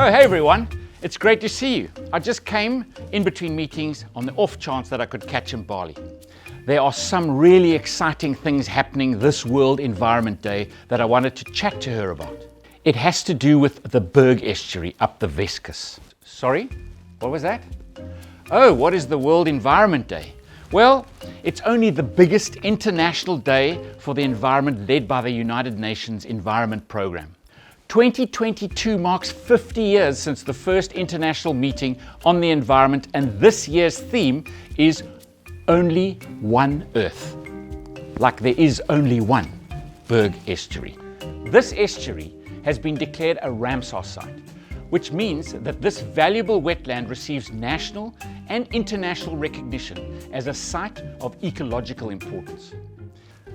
Oh, hey everyone. It's great to see you. I just came in between meetings on the off chance that I could catch Mbali. There are some really exciting things happening this World Environment Day that I wanted to chat to her about. It has to do with the Berg Estuary up the Weskus. Sorry, what was that? Oh, what is the World Environment Day? Well, it's only the biggest international day for the environment led by the United Nations Environment Programme. 2022 marks 50 years since the first international meeting on the environment, and this year's theme is Only One Earth. Like there is only one Berg Estuary. This estuary has been declared a Ramsar site, which means that this valuable wetland receives national and international recognition as a site of ecological importance.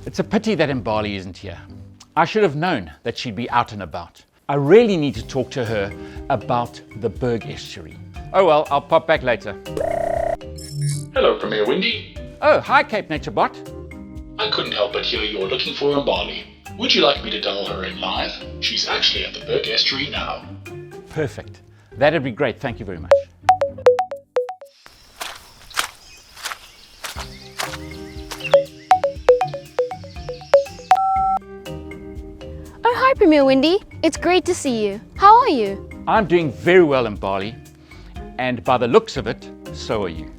It's a pity that Mbali isn't here. I should have known that she'd be out and about. I really need to talk to her about the Berg Estuary. Oh well, I'll pop back later. Hello, Premier Winde. Oh, hi Cape Nature Bot. I couldn't help but hear you were looking for Mbali. Would you like me to dial her in live? She's actually at the Berg Estuary now. Perfect. That'd be great. Thank you very much. Oh, hi Premier Winde. It's great to see you. How are you? I'm doing very well in Bali, and by the looks of it, so are you.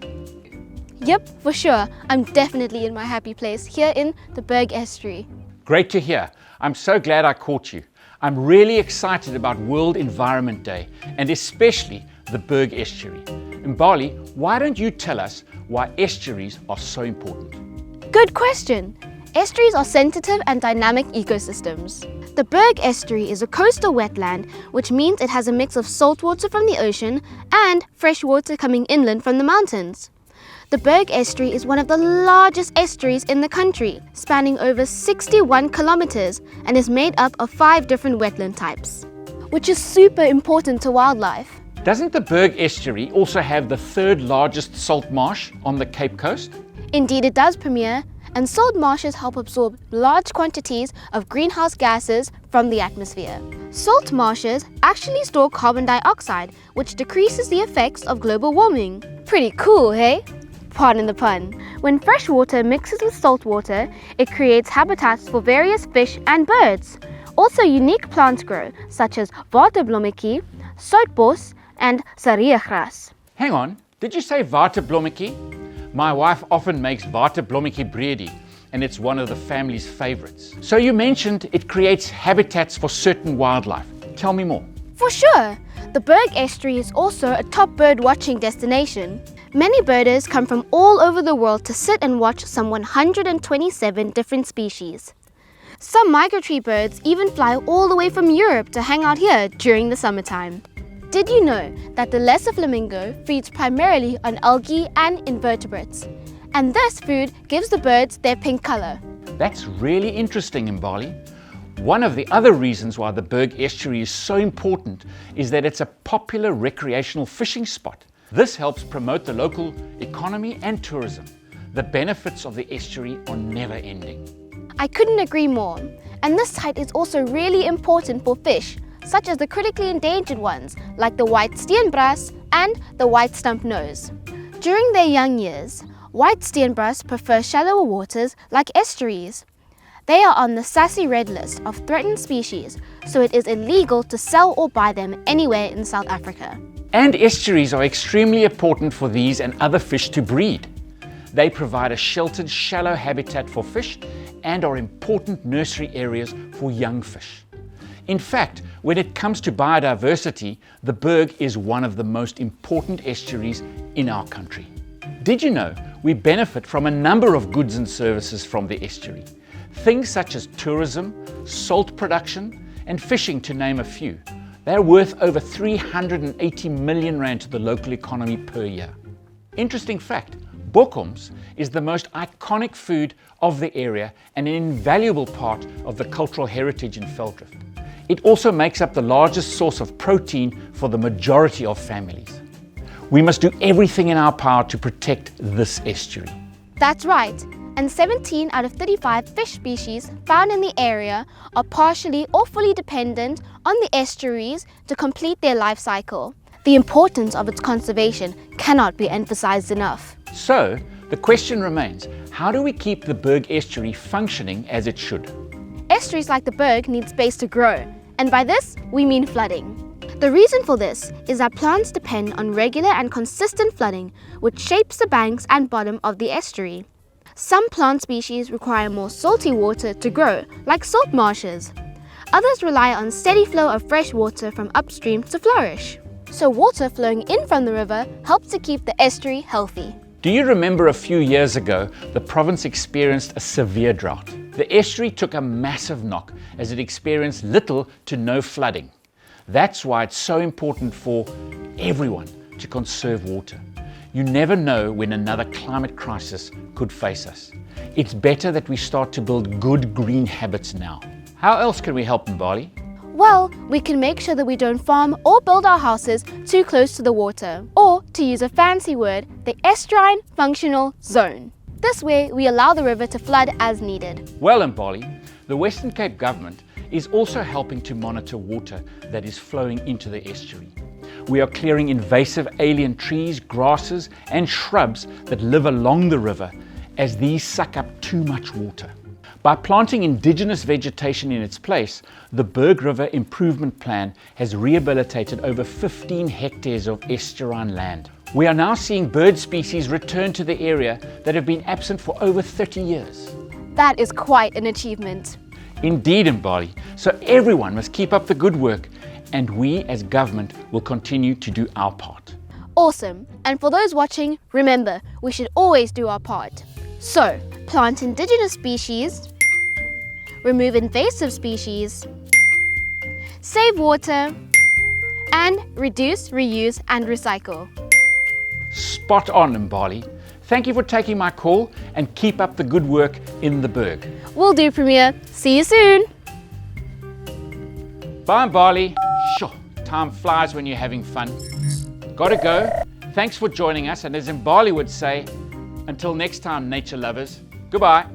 Yep, for sure. I'm definitely in my happy place here in the Berg Estuary. Great to hear. I'm so glad I caught you. I'm really excited about World Environment Day, and especially the Berg Estuary. Mbali, why don't you tell us why estuaries are so important? Good question. Estuaries are sensitive and dynamic ecosystems. The Berg Estuary is a coastal wetland, which means it has a mix of salt water from the ocean and fresh water coming inland from the mountains. The Berg Estuary is one of the largest estuaries in the country, spanning over 61 kilometers and is made up of 5 different wetland types, which is super important to wildlife. Doesn't the Berg Estuary also have the 3rd largest salt marsh on the Cape Coast? Indeed it does, Premier, and salt marshes help absorb large quantities of greenhouse gases from the atmosphere. Salt marshes actually store carbon dioxide, which decreases the effects of global warming. Pretty cool, hey? Pardon the pun. When fresh water mixes with salt water, it creates habitats for various fish and birds. Also unique plants grow, such as waterblommetjie, soutbos, and sariergras. Hang on, did you say waterblommetjie? My wife often makes waterblommetjie breedie, and it's one of the family's favorites. So you mentioned it creates habitats for certain wildlife. Tell me more. For sure. The Berg Estuary is also a top bird watching destination. Many birders come from all over the world to sit and watch some 127 different species. Some migratory birds even fly all the way from Europe to hang out here during the summertime. Did you know that the lesser flamingo feeds primarily on algae and invertebrates? And this food gives the birds their pink color. That's really interesting, Mbali. One of the other reasons why the Berg Estuary is so important is that it's a popular recreational fishing spot. This helps promote the local economy and tourism. The benefits of the estuary are never ending. I couldn't agree more. And this site is also really important for fish, such as the critically endangered ones like the white steenbras and the white stump nose. During their young years, white steenbras prefer shallower waters like estuaries. They are on the SASSI red list of threatened species, so it is illegal to sell or buy them anywhere in South Africa. And estuaries are extremely important for these and other fish to breed. They provide a sheltered, shallow habitat for fish and are important nursery areas for young fish. In fact, when it comes to biodiversity, the Berg is one of the most important estuaries in our country. Did you know we benefit from a number of goods and services from the estuary? Things such as tourism, salt production, and fishing, to name a few. They're worth over 380 million rand to the local economy per year. Interesting fact, bokkums is the most iconic food of the area and an invaluable part of the cultural heritage in Veldrift. It also makes up the largest source of protein for the majority of families. We must do everything in our power to protect this estuary. That's right. and 17 out of 35 fish species found in the area are partially or fully dependent on the estuaries to complete their life cycle. The importance of its conservation cannot be emphasized enough. So, the question remains, how do we keep the Berg Estuary functioning as it should? Estuaries like the Berg need space to grow, and by this, we mean flooding. The reason for this is that plants depend on regular and consistent flooding, which shapes the banks and bottom of the estuary. Some plant species require more salty water to grow, like salt marshes. Others rely on steady flow of fresh water from upstream to flourish. So water flowing in from the river helps to keep the estuary healthy. Do you remember a few years ago, the province experienced a severe drought? The estuary took a massive knock as it experienced little to no flooding. That's why it's so important for everyone to conserve water. You never know when another climate crisis could face us. It's better that we start to build good green habits now. How else can we help Mbali? Well, we can make sure that we don't farm or build our houses too close to the water, or to use a fancy word, the estuarine functional zone. This way, we allow the river to flood as needed. Well, Mbali, the Western Cape government is also helping to monitor water that is flowing into the estuary. We are clearing invasive alien trees, grasses and shrubs that live along the river as these suck up too much water. By planting indigenous vegetation in its place, the Berg River Improvement Plan has rehabilitated over 15 hectares of estuarine land. We are now seeing bird species return to the area that have been absent for over 30 years. That is quite an achievement. Indeed, Mbali. So everyone must keep up the good work, and we as government will continue to do our part. Awesome. And for those watching, remember, we should always do our part. So, plant indigenous species, remove invasive species, save water, and reduce, reuse, and recycle. Spot on, Mbali. Thank you for taking my call and keep up the good work in the Berg. Will do, Premier. See you soon. Bye, Mbali. Sure, time flies when you're having fun. Gotta go. Thanks for joining us, and as Mbali would say, until next time, nature lovers, goodbye.